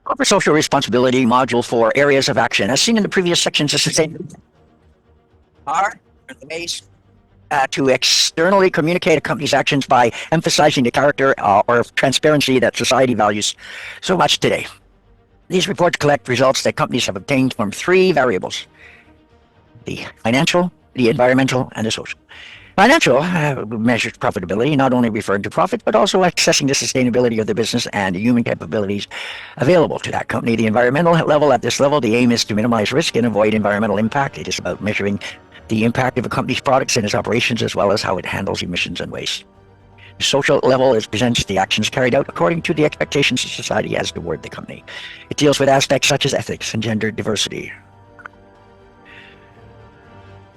Corporate social responsibility module 4 areas of action. As seen in the previous sections of sustainability, are the ways to externally communicate a company's actions by emphasizing the character or transparency that society values so much today. These reports collect results that companies have obtained from three variables: the financial, the environmental, and the social. Financial measures profitability, not only referring to profit, but also assessing the sustainability of the business and the human capabilities available to that company. The environmental level, at this level, the aim is to minimize risk and avoid environmental impact. It is about measuring the impact of a company's products and its operations, as well as how it handles emissions and waste. The social level presents the actions carried out according to the expectations of society as toward the company. It deals with aspects such as ethics and gender diversity,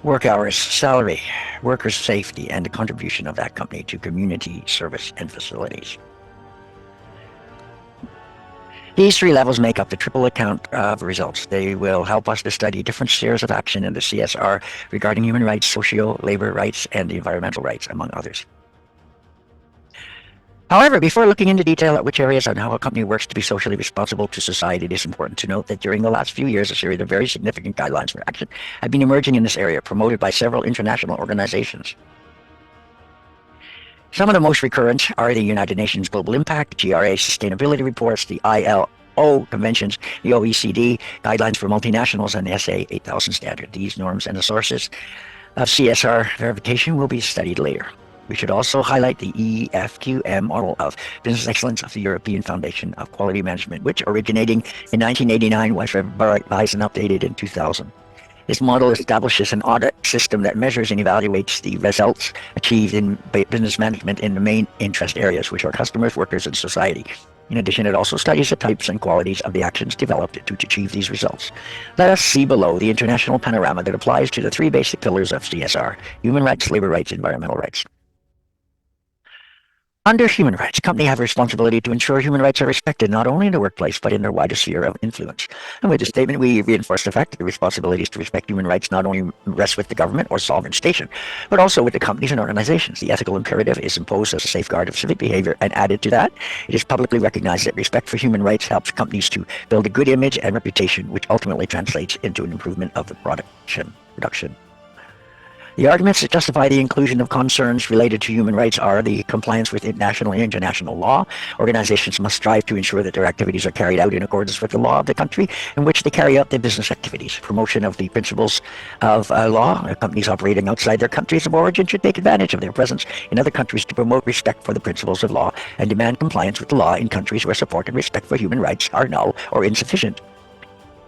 work hours, salary, workers' safety, and the contribution of that company to community service and facilities. These three levels make up the triple account of results. They will help us to study different spheres of action in the CSR regarding human rights, socio, labor rights, and the environmental rights, among others. However, before looking into detail at which areas and how a company works to be socially responsible to society, it is important to note that during the last few years, a series of very significant guidelines for action have been emerging in this area, promoted by several international organizations. Some of the most recurrent are the United Nations Global Impact, GRA Sustainability Reports, the ILO Conventions, the OECD Guidelines for Multinationals, and the SA 8000 Standard. These norms and the sources of CSR verification will be studied later. We should also highlight the EFQM model of business excellence of the European Foundation of Quality Management, which originating in 1989 was revised and updated in 2000. This model establishes an audit system that measures and evaluates the results achieved in business management in the main interest areas, which are customers, workers, and society. In addition, it also studies the types and qualities of the actions developed to achieve these results. Let us see below the international panorama that applies to the three basic pillars of CSR: human rights, labor rights, environmental rights. Under human rights, companies have a responsibility to ensure human rights are respected not only in the workplace, but in their wider sphere of influence. And with this statement, we reinforce the fact that the responsibilities to respect human rights not only rest with the government or sovereign station, but also with the companies and organizations. The ethical imperative is imposed as a safeguard of civic behavior, and added to that, it is publicly recognized that respect for human rights helps companies to build a good image and reputation, which ultimately translates into an improvement of the production. The arguments that justify the inclusion of concerns related to human rights are the compliance with national and international law. Organizations must strive to ensure that their activities are carried out in accordance with the law of the country in which they carry out their business activities. Promotion of the principles of law. Companies operating outside their countries of origin should take advantage of their presence in other countries to promote respect for the principles of law and demand compliance with the law in countries where support and respect for human rights are null or insufficient.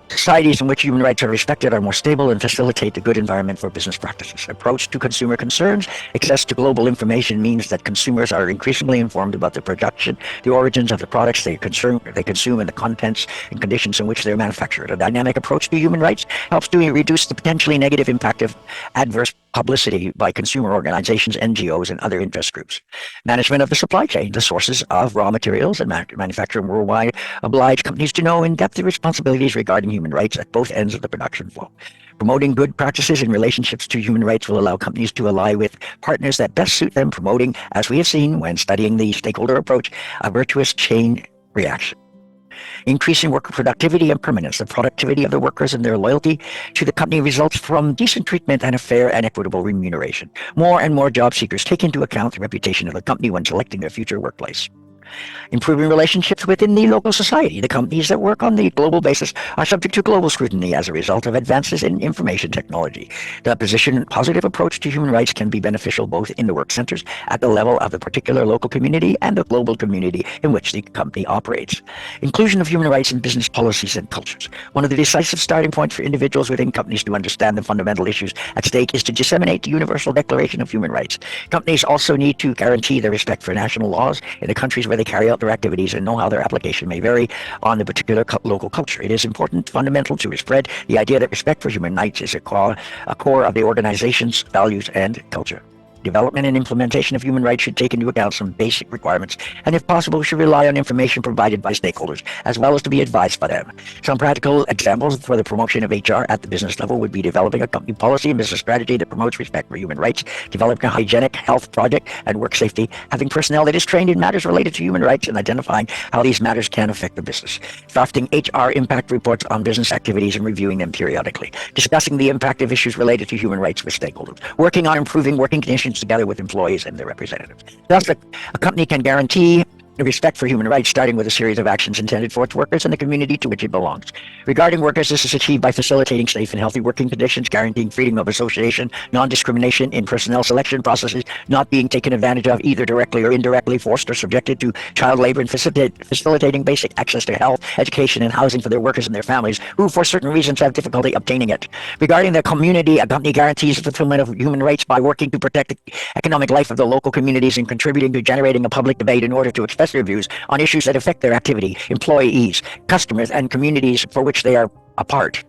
Societies in which human rights are respected are more stable and facilitate the good environment for business practices. Approach to consumer concerns. Access to global information means that consumers are increasingly informed about the production, the origins of the products they consume, and the contents and conditions in which they're manufactured. A dynamic approach to human rights helps to reduce the potentially negative impact of adverse publicity by consumer organizations, NGOs, and other interest groups. Management of the supply chain. The sources of raw materials and manufacturing worldwide oblige companies to know in depth the responsibilities regarding human rights at both ends of the production flow. Promoting good practices in relationships to human rights will allow companies to ally with partners that best suit them, promoting, as we have seen when studying the stakeholder approach, a virtuous chain reaction. Increasing worker productivity and permanence. The productivity of the workers and their loyalty to the company results from decent treatment and a fair and equitable remuneration. More and more job seekers take into account the reputation of the company when selecting their future workplace. Improving relationships within the local society. The companies that work on the global basis are subject to global scrutiny as a result of advances in information technology. The positive approach to human rights can be beneficial both in the work centers at the level of the particular local community and the global community in which the company operates. Inclusion of human rights in business policies and cultures. One of the decisive starting points for individuals within companies to understand the fundamental issues at stake is to disseminate the Universal Declaration of Human Rights. Companies also need to guarantee the respect for national laws in the countries where they carry out their activities and know how their application may vary on the particular local culture. It is fundamental to spread the idea that respect for human rights is a core of the organization's values and culture. development and implementation of human rights should take into account some basic requirements, and if possible, should rely on information provided by stakeholders, as well as to be advised by them. Some practical examples for the promotion of HR at the business level would be developing a company policy and business strategy that promotes respect for human rights, developing a hygienic health project and work safety, having personnel that is trained in matters related to human rights, and identifying how these matters can affect the business, drafting HR impact reports on business activities and reviewing them periodically, discussing the impact of issues related to human rights with stakeholders, working on improving working conditions together with employees and their representatives. Thus, a company can guarantee respect for human rights, starting with a series of actions intended for its workers and the community to which it belongs. Regarding workers, this is achieved by facilitating safe and healthy working conditions, guaranteeing freedom of association, non-discrimination in personnel selection processes, not being taken advantage of either directly or indirectly, forced or subjected to child labor, and facilitating basic access to health, education, and housing for their workers and their families who, for certain reasons, have difficulty obtaining it. Regarding the community, a company guarantees the fulfillment of human rights by working to protect the economic life of the local communities and contributing to generating a public debate in order to express their views on issues that affect their activity, employees, customers, and communities for which they are a part.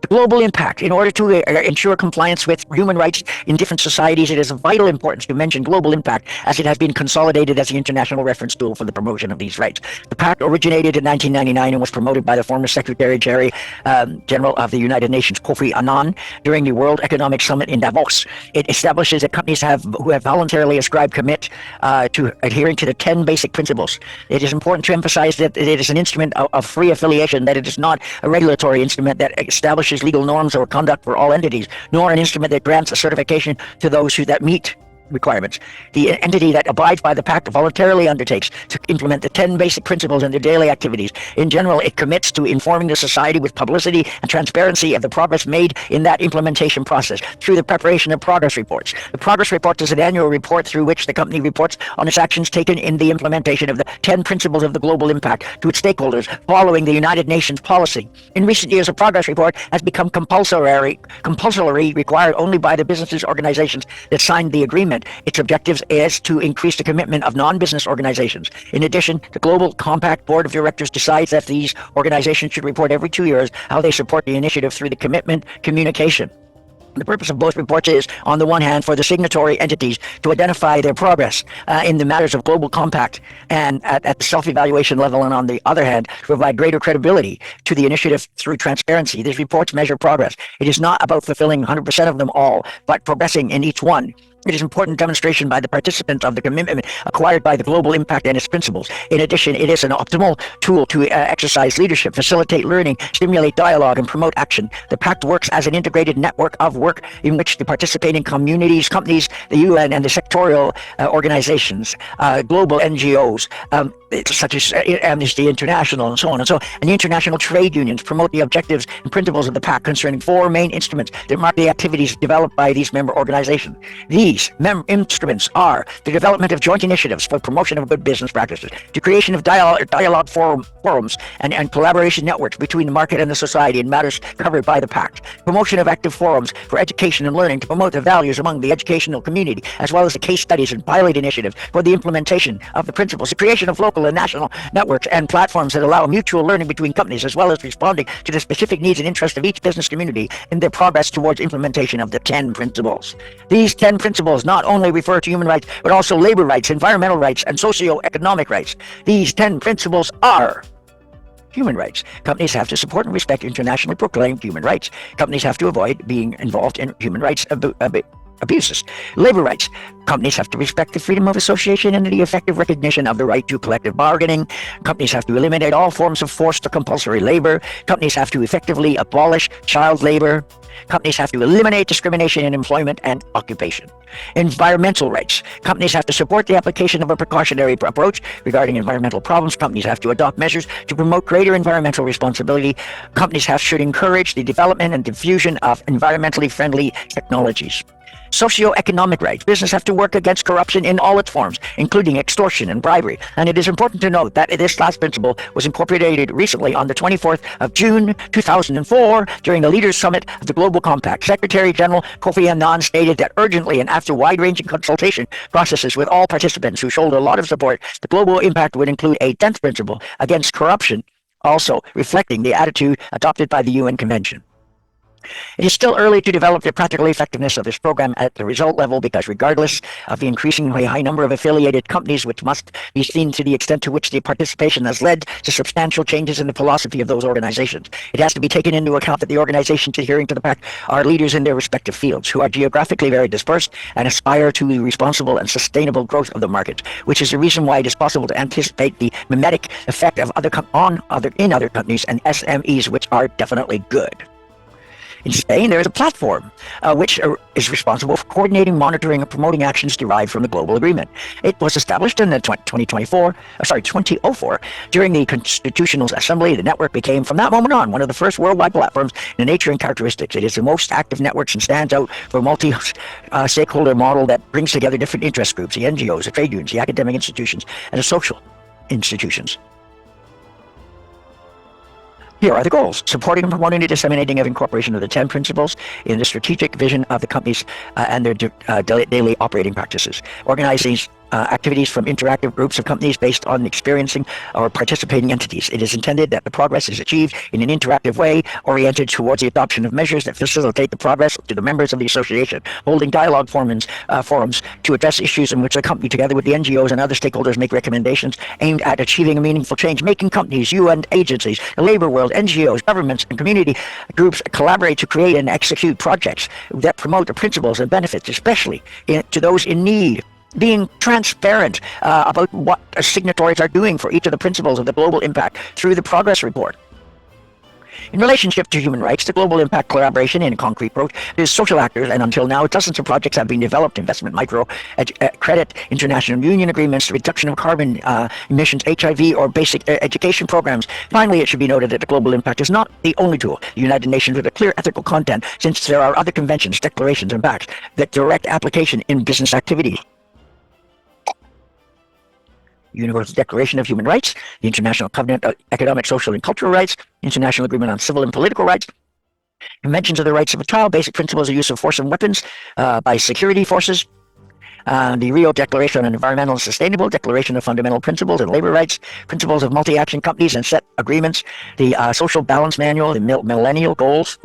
The global impact. In order to ensure compliance with human rights in different societies, it is of vital importance to mention global impact, as it has been consolidated as the international reference tool for the promotion of these rights. The pact originated in 1999 and was promoted by the former Secretary General of the United Nations, Kofi Annan, during the World Economic Summit in Davos. It establishes that companies who have voluntarily ascribed commit to adhering to the 10 basic principles. It is important to emphasize that it is an instrument of free affiliation, that it is not a regulatory instrument that establishes legal norms or conduct for all entities, nor an instrument that grants a certification to those that meet requirements. The entity that abides by the pact voluntarily undertakes to implement the 10 basic principles in their daily activities. In general, it commits to informing the society with publicity and transparency of the progress made in that implementation process through the preparation of progress reports. The progress report is an annual report through which the company reports on its actions taken in the implementation of the 10 principles of the global impact to its stakeholders following the United Nations policy. In recent years, a progress report has become compulsory required only by the businesses organizations that signed the agreement. Its objectives is to increase the commitment of non-business organizations. In addition, the Global Compact Board of Directors decides that these organizations should report every 2 years how they support the initiative through the commitment communication. The purpose of both reports is, on the one hand, for the signatory entities to identify their progress in the matters of global compact and at the self-evaluation level, and on the other hand, to provide greater credibility to the initiative through transparency. These reports measure progress. It is not about fulfilling 100% of them all, but progressing in each one. It is important demonstration by the participants of the commitment acquired by the global impact and its principles. In addition, it is an optimal tool to exercise leadership, facilitate learning, stimulate dialogue, and promote action. The pact works as an integrated network of work in which the participating communities, companies, the UN, and the sectorial organizations, global NGOs, such as Amnesty International, and so on and so on, and the international trade unions promote the objectives and principles of the pact concerning 4 main instruments that mark the activities developed by these member organizations. These instruments are the development of joint initiatives for promotion of good business practices, the creation of dialogue forums and collaboration networks between the market and the society in matters covered by the pact, promotion of active forums for education and learning to promote the values among the educational community, as well as the case studies and pilot initiatives for the implementation of the principles, the creation of local and national networks and platforms that allow mutual learning between companies, as well as responding to the specific needs and interests of each business community in their progress towards implementation of the 10 principles. These 10 principles not only refer to human rights, but also labor rights, environmental rights, and socio-economic rights. These 10 principles are human rights. Companies have to support and respect internationally proclaimed human rights. Companies have to avoid being involved in human rights abuses. Labor rights. Companies have to respect the freedom of association and the effective recognition of the right to collective bargaining. Companies have to eliminate all forms of forced or compulsory labor. Companies have to effectively abolish child labor. Companies have to eliminate discrimination in employment and occupation. Environmental rights. Companies have to support the application of a precautionary approach regarding environmental problems. Companies have to adopt measures to promote greater environmental responsibility. Companies should encourage the development and diffusion of environmentally friendly technologies. Socioeconomic rights. Business have to work against corruption in all its forms, including extortion and bribery. And it is important to note that this last principle was incorporated recently on the 24th of June 2004 during the Leaders Summit of the Global Compact. Secretary General Kofi Annan stated that urgently and after wide-ranging consultation processes with all participants who showed a lot of support, the global impact would include a 10th principle against corruption, also reflecting the attitude adopted by the UN Convention. It is still early to develop the practical effectiveness of this program at the result level because regardless of the increasingly high number of affiliated companies, which must be seen to the extent to which the participation has led to substantial changes in the philosophy of those organizations, it has to be taken into account that the organizations adhering to the pact are leaders in their respective fields, who are geographically very dispersed and aspire to the responsible and sustainable growth of the market, which is the reason why it is possible to anticipate the mimetic effect of other companies and SMEs, which are definitely good. In Spain, there is a platform which is responsible for coordinating, monitoring, and promoting actions derived from the global agreement. It was established in 2004 during the Constitutional Assembly. The network became, from that moment on, one of the first worldwide platforms in the nature and characteristics. It is the most active network and stands out for a multi-stakeholder model that brings together different interest groups, the NGOs, the trade unions, the academic institutions, and the social institutions. Here are the goals: supporting and promoting the disseminating of incorporation of the 10 principles in the strategic vision of the companies and their daily operating practices. Organizing activities from interactive groups of companies based on experiencing or participating entities. It is intended that the progress is achieved in an interactive way, oriented towards the adoption of measures that facilitate the progress to the members of the association, holding dialogue forums to address issues in which the company, together with the NGOs and other stakeholders, make recommendations aimed at achieving a meaningful change, making companies, UN agencies, the labor world, NGOs, governments, and community groups collaborate to create and execute projects that promote the principles and benefits, especially to those in need. Being transparent about what signatories are doing for each of the principles of the global impact through the progress report. In relationship to human rights, the global impact collaboration in concrete approach is social actors, and until now, dozens of projects have been developed: investment, micro credit, international union agreements, reduction of carbon emissions, HIV, or basic education programs. Finally, it should be noted that the global impact is not the only tool. The United Nations with a clear ethical content, since there are other conventions, declarations, and pacts that direct application in business activity. Universal Declaration of Human Rights, the International Covenant of Economic, Social, and Cultural Rights, International Agreement on Civil and Political Rights, Conventions of the Rights of a Child, Basic Principles of Use of Force and Weapons by Security Forces, the Rio Declaration on Environmental and Sustainable, Declaration of Fundamental Principles and Labor Rights, Principles of Multi-Action Companies and Set Agreements, the Social Balance Manual, the Millennial Goals.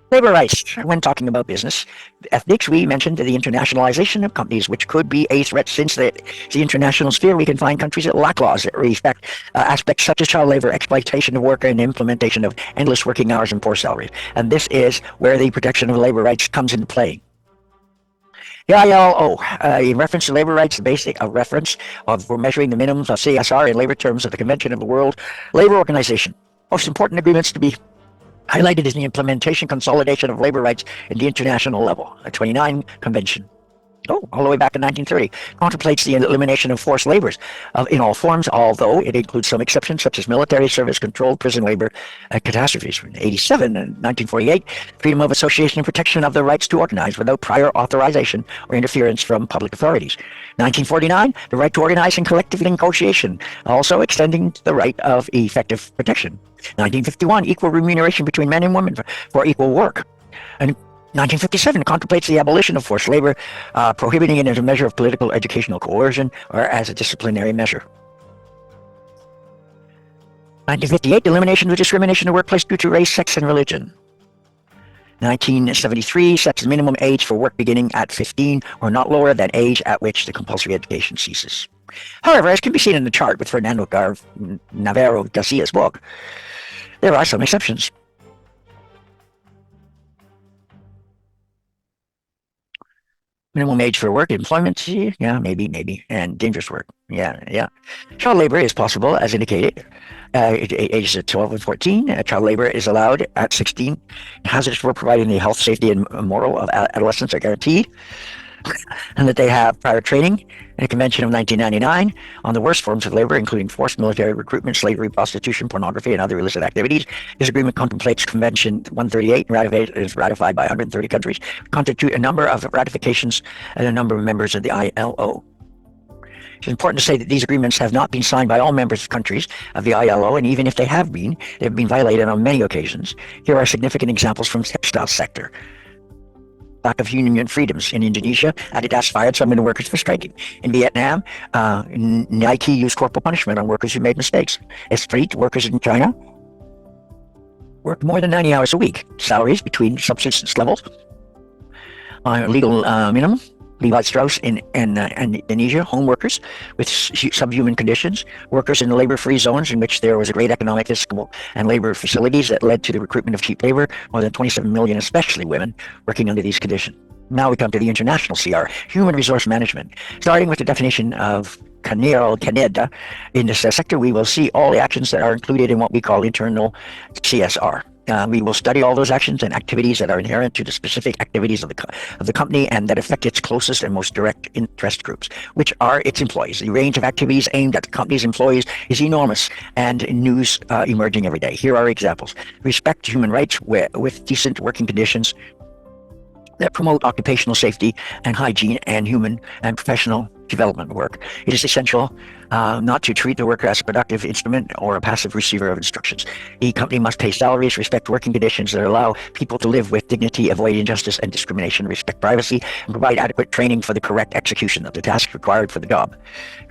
Labor rights. When talking about business ethics, we mentioned the internationalization of companies, which could be a threat since the international sphere. We can find countries that lack laws that respect aspects such as child labor, exploitation of worker, and implementation of endless working hours and poor salaries. And this is where the protection of labor rights comes into play. The ILO, in reference to labor rights, the basic reference for measuring the minimums of CSR in labor terms of the Convention of the World Labor Organization. Most important agreements to be highlighted is the implementation consolidation of labor rights at the international level. A 29 convention, all the way back in 1930, contemplates the elimination of forced labors in all forms, although it includes some exceptions such as military service, controlled prison labor, catastrophes. In 87 and 1948, freedom of association and protection of the rights to organize without prior authorization or interference from public authorities. 1949, the right to organize and collective negotiation, also extending the right of effective protection. 1951, equal remuneration between men and women for equal work. And 1957 contemplates the abolition of forced labor, prohibiting it as a measure of political educational coercion or as a disciplinary measure. 1958, the elimination of discrimination in the workplace due to race, sex, and religion. 1973 sets the minimum age for work beginning at 15 or not lower than age at which the compulsory education ceases. However, as can be seen in the chart with Fernando Navarro Garcia's book, there are some exceptions. Minimum age for work, employment, yeah, maybe, and dangerous work, yeah. Child labor is possible, as indicated. Ages of 12 and 14, child labor is allowed at 16. Hazards for providing the health, safety, and moral of adolescents are guaranteed, and that they have prior training in a convention of 1999 on the worst forms of labor, including forced military recruitment, slavery, prostitution, pornography, and other illicit activities. This agreement contemplates Convention 138 and is ratified by 130 countries, constitute a number of ratifications and a number of members of the ILO. It's important to say that these agreements have not been signed by all members of countries of the ILO, and even if they have been violated on many occasions. Here are significant examples from the textile sector. Lack of union freedoms. In Indonesia, Adidas fired some of the workers for striking. In Vietnam, Nike used corporal punishment on workers who made mistakes. Esprit, workers in China, work more than 90 hours a week, salaries between subsistence levels, legal minimum. Levi Strauss in Indonesia, home workers with subhuman conditions, workers in the labor-free zones in which there was a great economic, fiscal, and labor facilities that led to the recruitment of cheap labor, more than 27 million, especially women, working under these conditions. Now we come to the international CR, human resource management. Starting with the definition of Canada in this sector, we will see all the actions that are included in what we call internal CSR. We will study all those actions and activities that are inherent to the specific activities of the company and that affect its closest and most direct interest groups, which are its employees. The range of activities aimed at the company's employees is enormous, and news emerging every day. Here are examples. Respect human rights with decent working conditions that promote occupational safety and hygiene and human and professional development work. It is essential not to treat the worker as a productive instrument or a passive receiver of instructions. The company must pay salaries, respect working conditions that allow people to live with dignity, avoid injustice and discrimination, respect privacy, and provide adequate training for the correct execution of the tasks required for the job.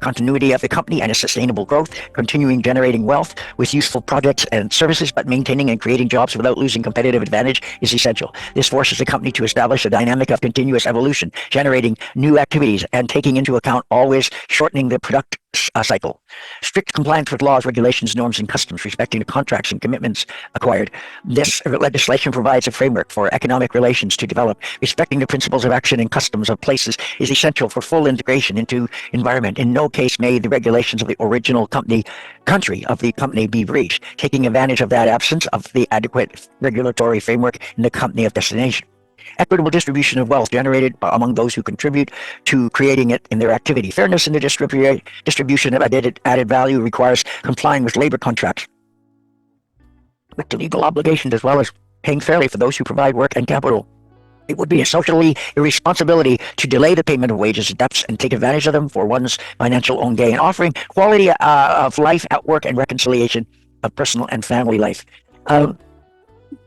Continuity of the company and its sustainable growth, continuing generating wealth with useful projects and services, but maintaining and creating jobs without losing competitive advantage is essential. This forces the company to establish a dynamic of continuous evolution, generating new activities and taking into account always shortening the product cycle. Strict compliance with laws, regulations, norms, and customs, respecting the contracts and commitments acquired. This legislation provides a framework for economic relations to develop. Respecting the principles of action and customs of places is essential for full integration into environment. In no case may the regulations of the original country of the company be breached, taking advantage of that absence of the adequate regulatory framework in the company of destination. Equitable distribution of wealth generated among those who contribute to creating it in their activity. Fairness in the distribution of added value requires complying with labor contracts with the legal obligations, as well as paying fairly for those who provide work and capital. It would be a socially irresponsibility to delay the payment of wages and debts and take advantage of them for one's financial own gain, offering quality of life at work and reconciliation of personal and family life.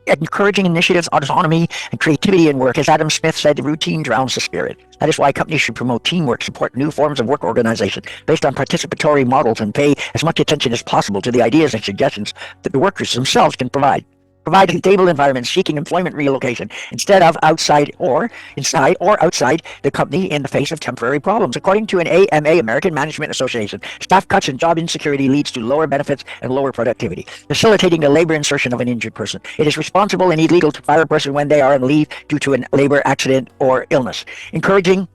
Encouraging initiatives, autonomy, and creativity in work. As Adam Smith said, the routine drowns the spirit. That is why companies should promote teamwork, support new forms of work organization based on participatory models, and pay as much attention as possible to the ideas and suggestions that the workers themselves can provide. Provide a stable environment seeking employment relocation instead of inside or outside the company in the face of temporary problems. According to an AMA, American Management Association, staff cuts and job insecurity leads to lower benefits and lower productivity, facilitating the labor insertion of an injured person. It is responsible and illegal to fire a person when they are on leave due to a labor accident or illness. Encouraging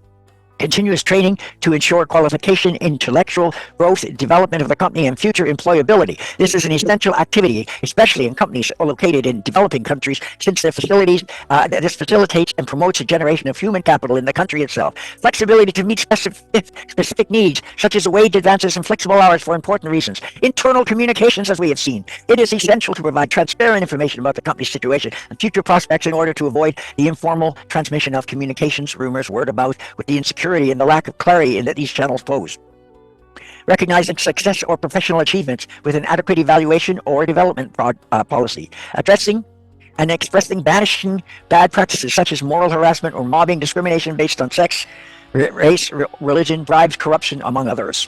continuous training to ensure qualification, intellectual growth, development of the company, and future employability. This is an essential activity, especially in companies located in developing countries, since this facilitates and promotes a generation of human capital in the country itself. Flexibility to meet specific needs, such as wage advances and flexible hours for important reasons. Internal communications, as we have seen. It is essential to provide transparent information about the company's situation and future prospects in order to avoid the informal transmission of communications, rumors, word of mouth, with the insecurity and the lack of clarity that these channels pose. Recognizing success or professional achievements with an adequate evaluation or development policy. Addressing and expressing banishing bad practices such as moral harassment or mobbing, discrimination based on sex, race, religion, bribes, corruption, among others.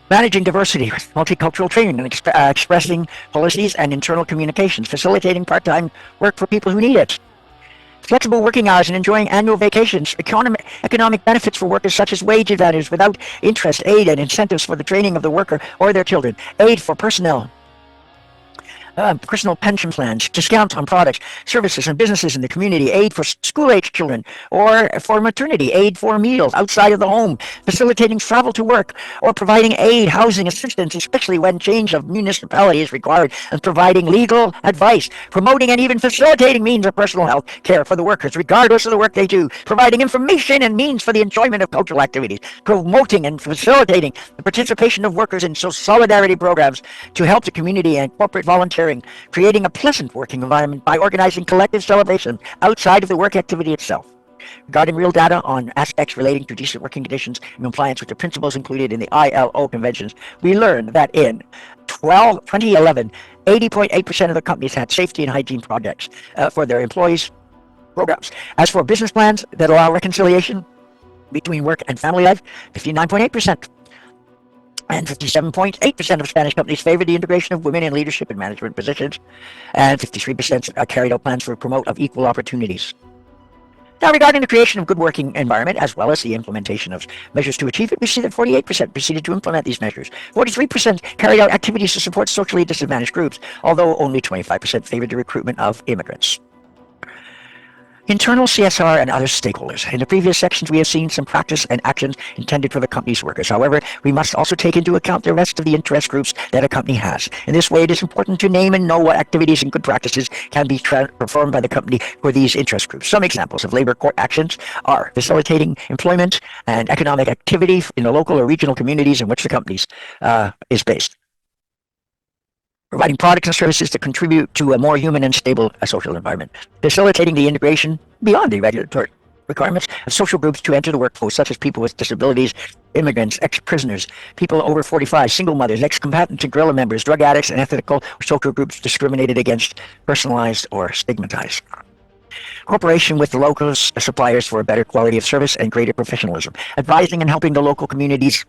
Managing diversity, multicultural training, and expressing policies and internal communications. Facilitating part-time work for people who need it. Flexible working hours and enjoying annual vacations, economic benefits for workers such as wage advantage without interest, aid and incentives for the training of the worker or their children, aid for personal pension plans, discounts on products, services, and businesses in the community, aid for school-age children, or for maternity, aid for meals outside of the home, facilitating travel to work, or providing aid, housing assistance, especially when change of municipality is required, and providing legal advice, promoting and even facilitating means of personal health care for the workers, regardless of the work they do, providing information and means for the enjoyment of cultural activities, promoting and facilitating the participation of workers in solidarity programs to help the community and corporate volunteering, creating a pleasant working environment by organizing collective celebration outside of the work activity itself. Regarding real data on aspects relating to decent working conditions and compliance with the principles included in the ILO conventions, we learned that in 2011, 80.8% of the companies had safety and hygiene projects for their employees' programs. As for business plans that allow reconciliation between work and family life, 59.8%. And 57.8% of Spanish companies favored the integration of women in leadership and management positions, and 53% carried out plans for promote of equal opportunities. Now, regarding the creation of good working environment, as well as the implementation of measures to achieve it, we see that 48% proceeded to implement these measures. 43% carried out activities to support socially disadvantaged groups, although only 25% favored the recruitment of immigrants. Internal CSR and other stakeholders. In the previous sections, we have seen some practice and actions intended for the company's workers. However, we must also take into account the rest of the interest groups that a company has. In this way, it is important to name and know what activities and good practices can be performed by the company for these interest groups. Some examples of labor court actions are facilitating employment and economic activity in the local or regional communities in which the company is based. Providing products and services to contribute to a more human and stable social environment. Facilitating the integration beyond the regulatory requirements of social groups to enter the workforce, such as people with disabilities, immigrants, ex-prisoners, people over 45, single mothers, ex-combatants and guerrilla members, drug addicts, and ethical or social groups discriminated against, personalized, or stigmatized. Cooperation with the local suppliers for a better quality of service and greater professionalism. Advising and helping the local communities.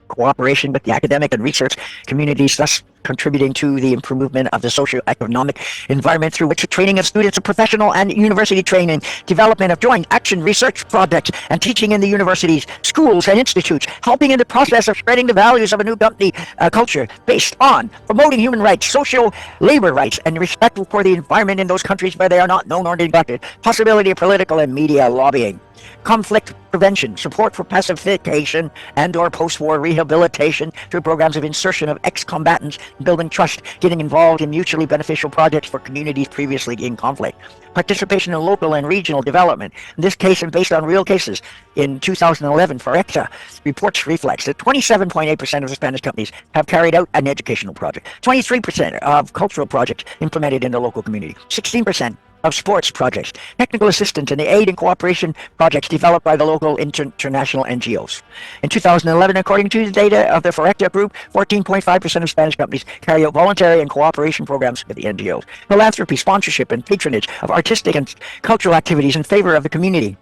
Cooperation with the academic and research communities, thus contributing to the improvement of the socio-economic environment through which the training of students of professional and university training, development of joint action research projects, and teaching in the universities, schools, and institutes, helping in the process of spreading the values of a new company culture based on promoting human rights, social labor rights, and respect for the environment in those countries where they are not known or neglected, possibility of political and media lobbying. Conflict prevention, support for pacification and or post-war rehabilitation through programs of insertion of ex-combatants, building trust, getting involved in mutually beneficial projects for communities previously in conflict. Participation in local and regional development. In this case, and based on real cases, in 2011, FORECTA reports reflects that 27.8% of the Spanish companies have carried out an educational project, 23% of cultural projects implemented in the local community, 16% of sports projects, technical assistance, and the aid and cooperation projects developed by the local international NGOs. In 2011, according to the data of the FORECTA group, 14.5% of Spanish companies carry out voluntary and cooperation programs with the NGOs. Philanthropy, sponsorship, and patronage of artistic and cultural activities in favor of the community.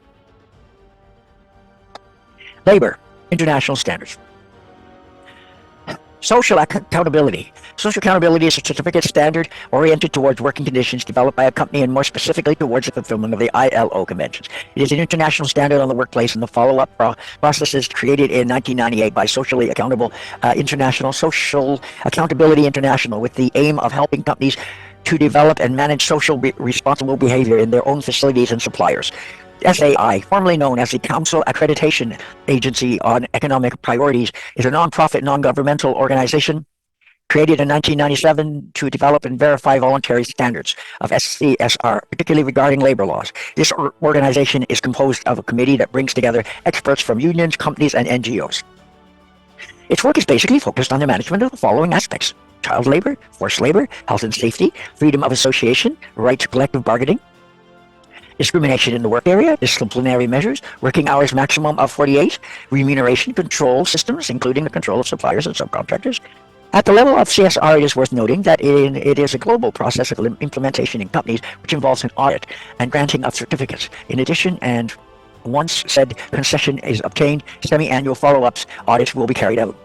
Labor, international standards. Social accountability. Social accountability is a certificate standard oriented towards working conditions developed by a company and more specifically towards the fulfillment of the ILO conventions. It is an international standard on the workplace and the follow-up processes created in 1998 by Socially Accountable International, Social Accountability International, with the aim of helping companies to develop and manage social responsible behavior in their own facilities and suppliers. SAI, formerly known as the Council Accreditation Agency on Economic Priorities, is a non-profit, non-governmental organization created in 1997 to develop and verify voluntary standards of CSR, particularly regarding labor laws. This organization is composed of a committee that brings together experts from unions, companies, and NGOs. Its work is basically focused on the management of the following aspects: child labor, forced labor, health and safety, freedom of association, right to collective bargaining, discrimination in the work area, disciplinary measures, working hours maximum of 48, remuneration control systems, including the control of suppliers and subcontractors. At the level of CSR, it is worth noting that it is a global process of implementation in companies, which involves an audit and granting of certificates. In addition, and once said concession is obtained, semi-annual follow-ups audits will be carried out.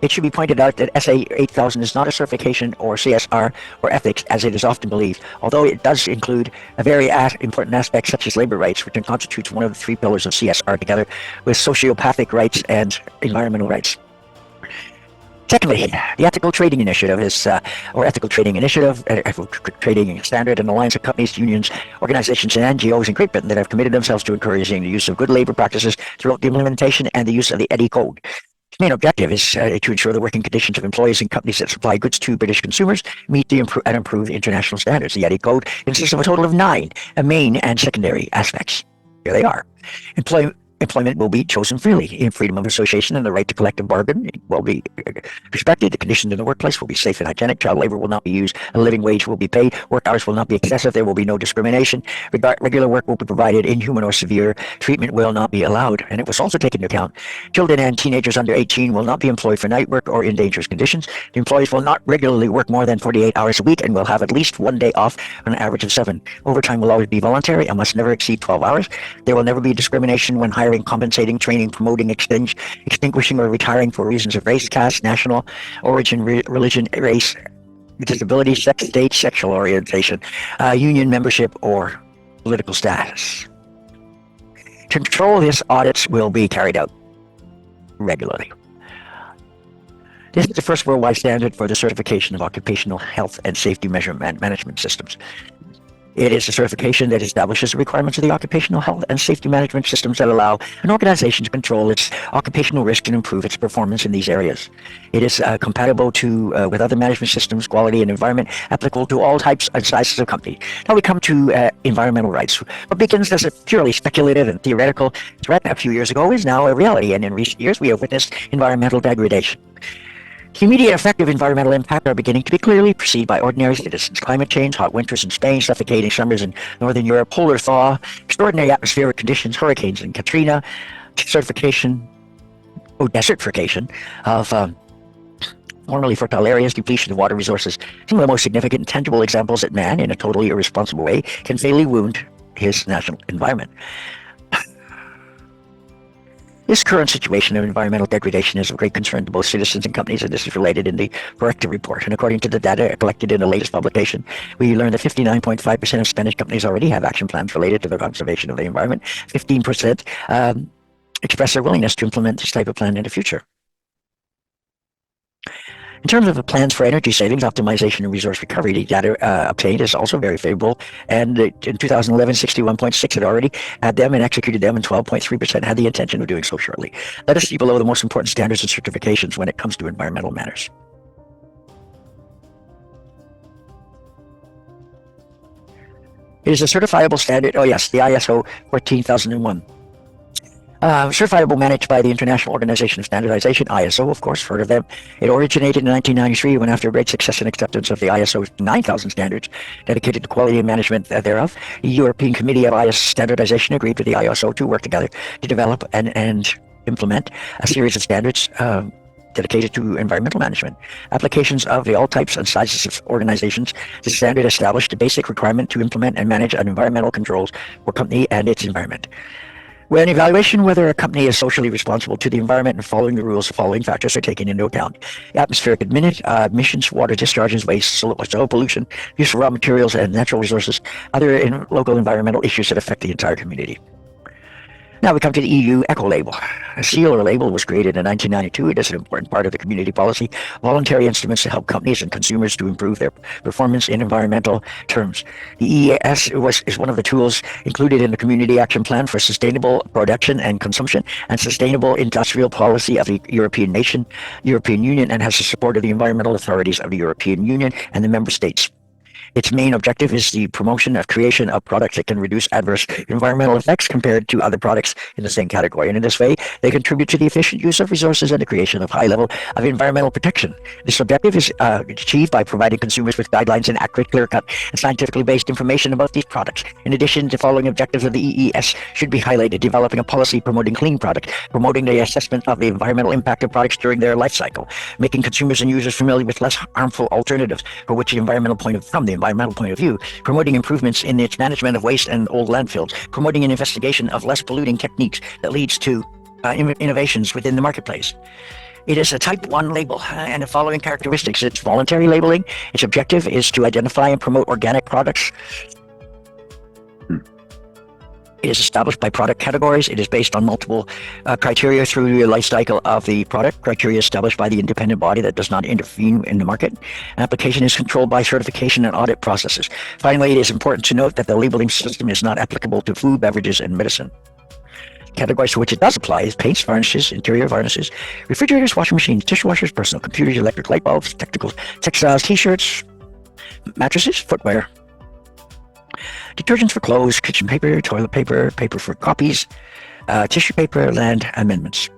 It should be pointed out that SA 8000 is not a certification or CSR or ethics, as it is often believed, although it does include a very important aspect such as labor rights, which constitutes one of the three pillars of CSR, together with sociopathic rights and environmental rights. Secondly, the Ethical Trading Initiative is, Ethical Trading Initiative, Ethical Trading Standard, and alliance of companies, unions, organizations, and NGOs in Great Britain that have committed themselves to encouraging the use of good labor practices throughout the implementation and the use of the EDI code. Its main objective is to ensure the working conditions of employees and companies that supply goods to British consumers meet the and improve the international standards. The EDI code consists of a total of 9 main and secondary aspects. Here they are. Employment will be chosen freely. In freedom of association and the right to collective bargain will be respected. The conditions in the workplace will be safe and hygienic. Child labor will not be used. A living wage will be paid. Work hours will not be excessive. There will be no discrimination. Regular work will be provided. Inhuman or severe treatment will not be allowed. And it was also taken into account. Children and teenagers under 18 will not be employed for night work or in dangerous conditions. The employees will not regularly work more than 48 hours a week and will have at least 1 day off on an average of 7. Overtime will always be voluntary and must never exceed 12 hours. There will never be discrimination when hiring hiring, compensating, training, promoting, extinguishing, or retiring for reasons of race, caste, national origin, religion, race, disability, sex, state, sexual orientation, union membership, or political status. To control this, audits will be carried out regularly. This is the first worldwide standard for the certification of occupational health and safety measurement management systems. It is a certification that establishes the requirements of the occupational health and safety management systems that allow an organization to control its occupational risk and improve its performance in these areas. It is compatible with other management systems, quality and environment, applicable to all types and sizes of company. Now we come to environmental rights. What begins as a purely speculative and theoretical threat a few years ago is now a reality, and in recent years we have witnessed environmental degradation. The immediate effect of environmental impact are beginning to be clearly perceived by ordinary citizens. Climate change, hot winters in Spain, suffocating summers in northern Europe, polar thaw, extraordinary atmospheric conditions, hurricanes in Katrina, desertification of formerly fertile areas, depletion of water resources. Some of the most significant and tangible examples that man, in a totally irresponsible way, can fatally wound his national environment. This current situation of environmental degradation is of great concern to both citizens and companies, and this is related in the corrective report. And according to the data collected in the latest publication, we learned that 59.5% of Spanish companies already have action plans related to the conservation of the environment. 15% express their willingness to implement this type of plan in the future. In terms of the plans for energy savings, optimization, and resource recovery, the data obtained is also very favorable. And in 2011, 61.6% had already had them and executed them, and 12.3% had the intention of doing so shortly. Let us see below the most important standards and certifications when it comes to environmental matters. It is a certifiable standard. Oh yes, the ISO 14001. Certifiable, managed by the International Organization of Standardization, ISO, of course, heard of them. It originated in 1993 when, after great success and acceptance of the ISO 9000 standards dedicated to quality and management thereof, the European Committee of ISO Standardization agreed with the ISO to work together to develop and implement a series of standards dedicated to environmental management. Applications of all types and sizes of organizations, the standard established a basic requirement to implement and manage environmental controls for company and its environment. When evaluation whether a company is socially responsible to the environment and following the rules, the following factors are taken into account: atmospheric emissions, water discharges, waste, soil pollution, use of raw materials and natural resources, other local environmental issues that affect the entire community. Now we come to the EU Eco-Label. A seal or label was created in 1992. It is an important part of the community policy, voluntary instruments to help companies and consumers to improve their performance in environmental terms. The EAS is one of the tools included in the Community Action Plan for Sustainable Production and Consumption and Sustainable Industrial Policy of the European Union, and has the support of the environmental authorities of the European Union and the member states. Its main objective is the promotion of creation of products that can reduce adverse environmental effects compared to other products in the same category. And in this way, they contribute to the efficient use of resources and the creation of high level of environmental protection. This objective is achieved by providing consumers with guidelines and accurate, clear-cut, and scientifically based information about these products. In addition, the following objectives of the EES should be highlighted: developing a policy promoting clean products, promoting the assessment of the environmental impact of products during their life cycle, making consumers and users familiar with less harmful alternatives from the environmental point of view, promoting improvements in its management of waste and old landfills, promoting an investigation of less polluting techniques that leads to innovations within the marketplace. It is a Type 1 label, and the following characteristics: it's voluntary labeling. Its objective is to identify and promote organic products. It is established by product categories. It is based on multiple criteria through the life cycle of the product. Criteria established by the independent body that does not intervene in the market. Application is controlled by certification and audit processes. Finally, it is important to note that the labeling system is not applicable to food, beverages, and medicine. Categories to which it does apply is paints, varnishes, interior varnishes, refrigerators, washing machines, dishwashers, personal computers, electric light bulbs, textiles, t-shirts, mattresses, footwear, detergents for clothes, kitchen paper, toilet paper, paper for copies, tissue paper, land amendments.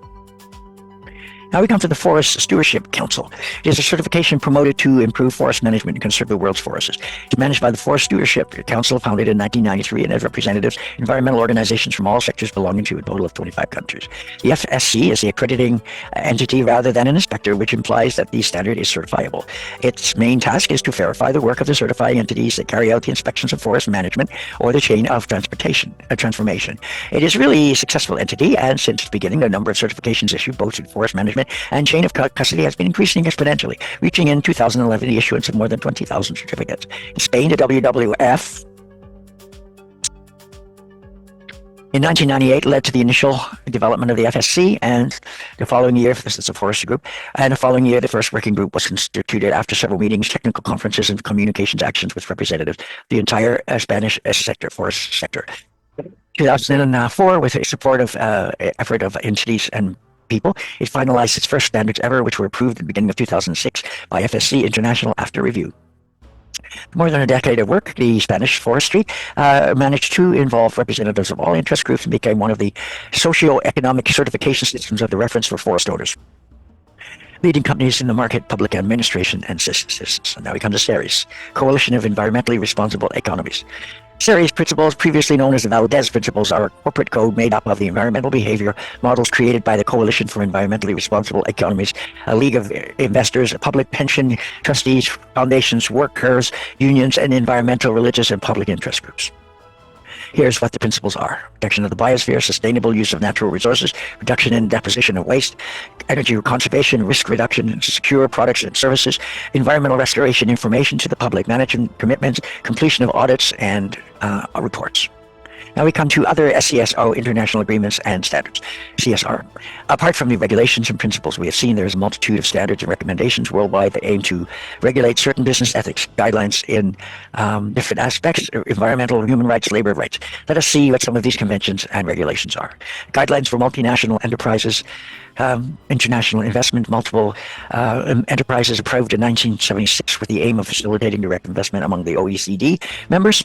Now we come to the Forest Stewardship Council. It is a certification promoted to improve forest management and conserve the world's forests. It's managed by the Forest Stewardship Council, founded in 1993, and has representatives, environmental organizations from all sectors belonging to a total of 25 countries. The FSC is the accrediting entity rather than an inspector, which implies that the standard is certifiable. Its main task is to verify the work of the certifying entities that carry out the inspections of forest management or the chain of transformation. It is really a successful entity, and since its beginning, the number of certifications issued both in forest management and chain of custody has been increasing exponentially, reaching in 2011 the issuance of more than 20,000 certificates. In Spain, the WWF in 1998 led to the initial development of the FSC, and the following year, this is a forestry group, and the following year the first working group was constituted after several meetings, technical conferences, and communications actions with representatives of the entire Spanish forest sector. 2004, with the support of effort of entities and people, it finalized its first standards ever, which were approved at the beginning of 2006 by FSC International after review. More than a decade of work, the Spanish forestry managed to involve representatives of all interest groups and became one of the socio-economic certification systems of the reference for forest owners. Leading companies in the market, public administration, and citizens. And now we come to CERES, Coalition of Environmentally Responsible Economies. CERES principles, previously known as the Valdez Principles, are a corporate code made up of the environmental behavior models created by the Coalition for Environmentally Responsible Economies, a league of investors, public pension trustees, foundations, workers, unions, and environmental, religious, and public interest groups. Here's what the principles are: protection of the biosphere, sustainable use of natural resources, reduction in deposition of waste, energy conservation, risk reduction, secure products and services, environmental restoration, information to the public, management commitments, completion of audits and reports. Now we come to other SCSO international agreements and standards, CSR. Apart from the regulations and principles we have seen, there is a multitude of standards and recommendations worldwide that aim to regulate certain business ethics guidelines in different aspects: environmental, human rights, labor rights. Let us see what some of these conventions and regulations are. Guidelines for multinational enterprises, international investment. Multiple enterprises approved in 1976 with the aim of facilitating direct investment among the OECD members.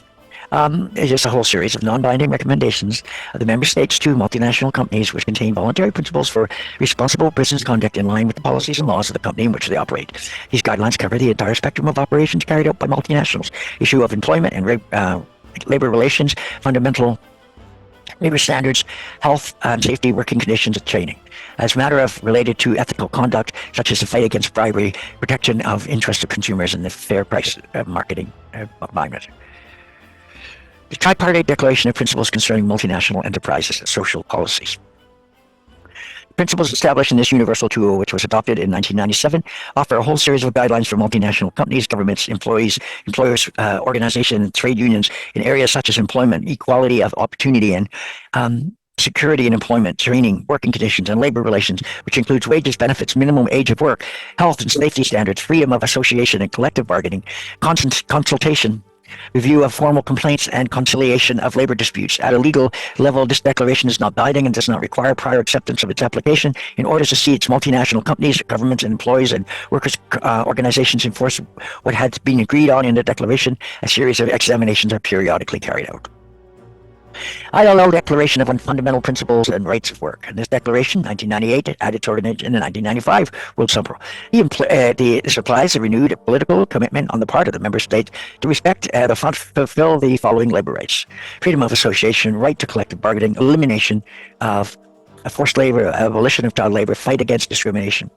It's just a whole series of non-binding recommendations of the member states to multinational companies, which contain voluntary principles for responsible business conduct in line with the policies and laws of the company in which they operate. These guidelines cover the entire spectrum of operations carried out by multinationals: issue of employment and labor relations, fundamental labor standards, health and safety, working conditions, and training. As a matter of related to ethical conduct, such as the fight against bribery, protection of interests of consumers, and the fair price marketing environment. The Tripartite Declaration of Principles Concerning Multinational Enterprises and Social Policies. Principles established in this universal tool, which was adopted in 1997, offer a whole series of guidelines for multinational companies, governments, employers, organizations, and trade unions in areas such as employment, equality of opportunity, and security in employment, training, working conditions, and labor relations, which includes wages, benefits, minimum age of work, health and safety standards, freedom of association and collective bargaining, consultation, review of formal complaints, and conciliation of labor disputes. At a legal level, this declaration is not binding and does not require prior acceptance of its application. In order to see its multinational companies, governments, and employees and workers' organizations enforce what had been agreed on in the declaration, a series of examinations are periodically carried out. ILO Declaration of Fundamental Principles and Rights of Work. And this declaration, 1998, added to in the 1995 World Summit. This applies a renewed political commitment on the part of the member states to respect and fulfill the following labor rights: freedom of association, right to collective bargaining, elimination of forced labor, abolition of child labor, fight against discrimination.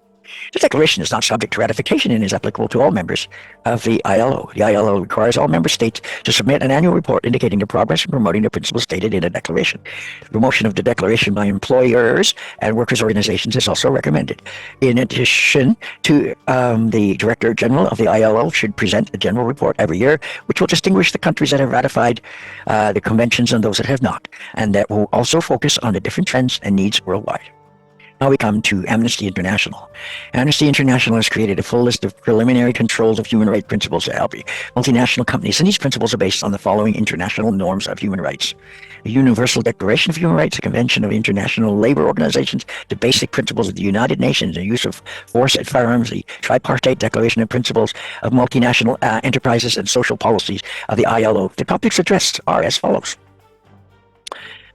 This declaration is not subject to ratification and is applicable to all members of the ILO. The ILO requires all member states to submit an annual report indicating their progress in promoting the principles stated in the declaration. The promotion of the declaration by employers and workers' organizations is also recommended. In addition to the Director General of the ILO should present a general report every year, which will distinguish the countries that have ratified the conventions and those that have not, and that will also focus on the different trends and needs worldwide. Now we come to Amnesty International. Amnesty International has created a full list of preliminary controls of human rights principles to help multinational companies, and these principles are based on the following international norms of human rights: the Universal Declaration of Human Rights, the Convention of International Labor Organizations, the Basic Principles of the United Nations, the use of force and firearms, the Tripartite Declaration of Principles of Multinational Enterprises, and social policies of the ILO. The topics addressed are as follows: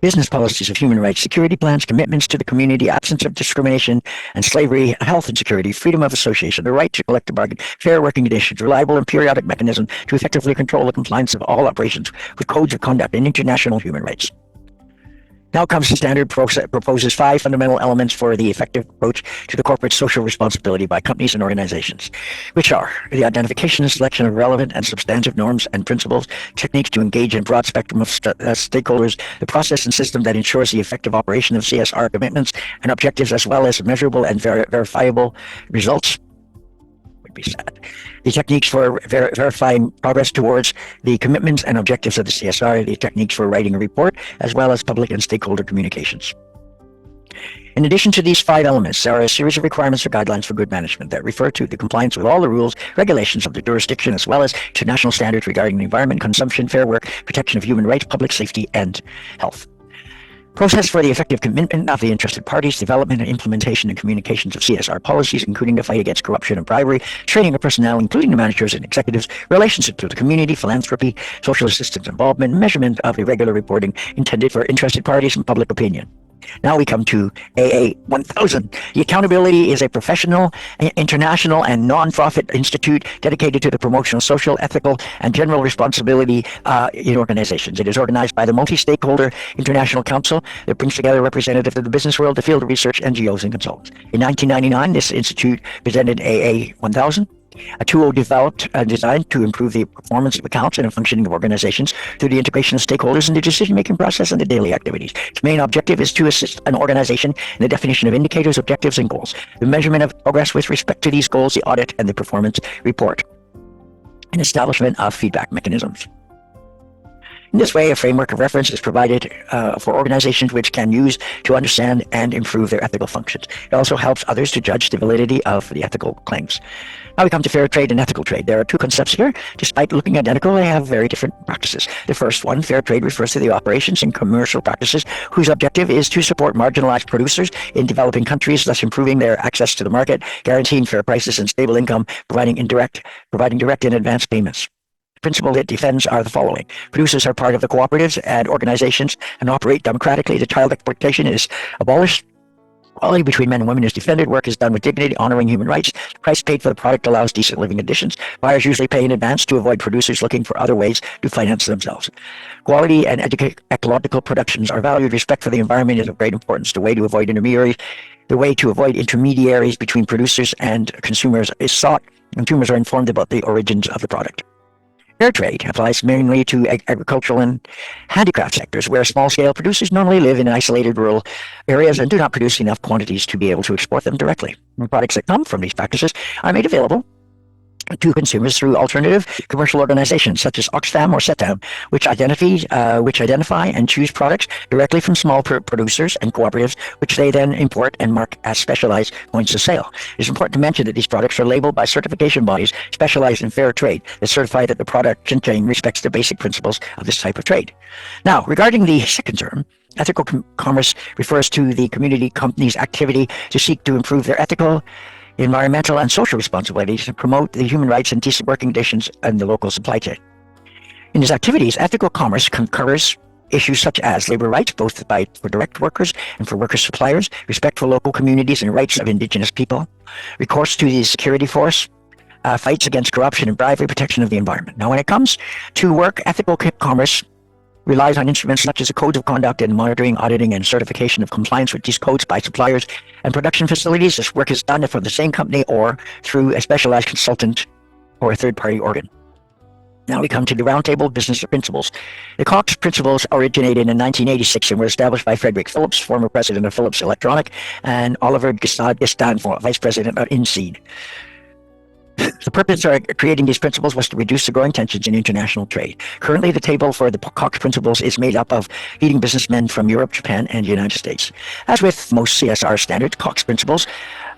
business policies of human rights, security plans, commitments to the community, absence of discrimination and slavery, health and security, freedom of association, the right to collective bargain, fair working conditions, reliable and periodic mechanism to effectively control the compliance of all operations with codes of conduct and international human rights. Now comes the standard proposes 5 fundamental elements for the effective approach to the corporate social responsibility by companies and organizations, which are the identification and selection of relevant and substantive norms and principles, techniques to engage in a broad spectrum of stakeholders, the process and system that ensures the effective operation of CSR commitments and objectives, as well as measurable and verifiable results. Be sad. The techniques for verifying progress towards the commitments and objectives of the CSR, the techniques for writing a report, as well as public and stakeholder communications. In addition to these 5 elements, there are a series of requirements or guidelines for good management that refer to the compliance with all the rules, regulations of the jurisdiction, as well as international standards regarding the environment, consumption, fair work, protection of human rights, public safety, and health. Process for the effective commitment of the interested parties, development and implementation and communications of CSR policies, including the fight against corruption and bribery, training of personnel, including the managers and executives, relationship to the community, philanthropy, social assistance involvement, measurement of irregular reporting intended for interested parties and public opinion. Now we come to AA 1000. The Accountability is a professional, international, and non-profit institute dedicated to the promotion of social, ethical, and general responsibility in organizations. It is organized by the Multi-Stakeholder International Council that brings together representatives of the business world, the field of research, NGOs, and consultants. In 1999, this institute presented AA 1000. A tool developed and designed to improve the performance of accounts and the functioning of organizations through the integration of stakeholders in the decision-making process and the daily activities. Its main objective is to assist an organization in the definition of indicators, objectives, and goals, the measurement of progress with respect to these goals, the audit, and the performance report, and establishment of feedback mechanisms. In this way, a framework of reference is provided for organizations which can use to understand and improve their ethical functions. It also helps others to judge the validity of the ethical claims. Now we come to fair trade and ethical trade. There are 2 concepts here. Despite looking identical, they have very different practices. The first one, fair trade, refers to the operations and commercial practices whose objective is to support marginalized producers in developing countries, thus improving their access to the market, guaranteeing fair prices and stable income, providing direct and advance payments. The principle it defends are the following. Producers are part of the cooperatives and organizations and operate democratically. The child exploitation is abolished. Equality between men and women is defended. Work is done with dignity, honoring human rights. The price paid for the product allows decent living conditions. Buyers usually pay in advance to avoid producers looking for other ways to finance themselves. Quality and ecological productions are valued. Respect for the environment is of great importance. The way to avoid intermediaries between producers and consumers is sought. Consumers are informed about the origins of the product. Fair trade applies mainly to agricultural and handicraft sectors, where small-scale producers normally live in isolated rural areas and do not produce enough quantities to be able to export them directly. The products that come from these practices are made available to consumers through alternative commercial organizations such as Oxfam or Setam, which identify and choose products directly from small producers and cooperatives, which they then import and mark as specialized points of sale. It is important to mention that these products are labeled by certification bodies specialized in fair trade that certify that the production chain respects the basic principles of this type of trade. Now, regarding the second term, ethical commerce refers to the community company's activity to seek to improve their ethical, environmental, and social responsibilities to promote the human rights and decent working conditions in the local supply chain. In these activities, ethical commerce covers issues such as labor rights, both for direct workers and for worker suppliers, respect for local communities and rights of indigenous people, recourse to the security force, fights against corruption and bribery, protection of the environment. Now, when it comes to work, ethical commerce relies on instruments such as the codes of conduct and monitoring, auditing, and certification of compliance with these codes by suppliers and production facilities. This work is done for the same company or through a specialized consultant or a third-party organ. Now we come to the Roundtable Business Principles. The Cox Principles originated in 1986 and were established by Frederick Phillips, former president of Phillips Electronic, and Oliver Gestan, vice president of INSEAD. The purpose of creating these principles was to reduce the growing tensions in international trade. Currently, the table for the Cox Principles is made up of leading businessmen from Europe, Japan, and the United States. As with most CSR standards, Cox Principles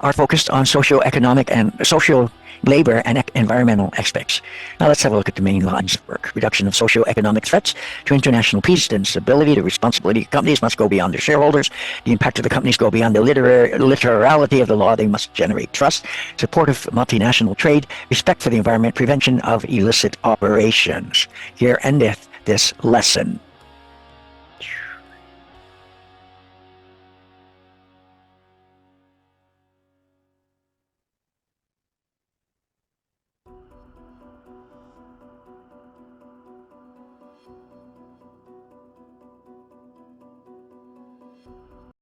are focused on socio-economic and social, labor, and environmental aspects. Now let's have a look at the main lines of work. Reduction of socio-economic threats to international peace and stability. The responsibility of companies must go beyond their shareholders. The impact of the companies go beyond the literality of the law. They must generate trust, support of multinational trade, respect for the environment, prevention of illicit operations. Here endeth this lesson.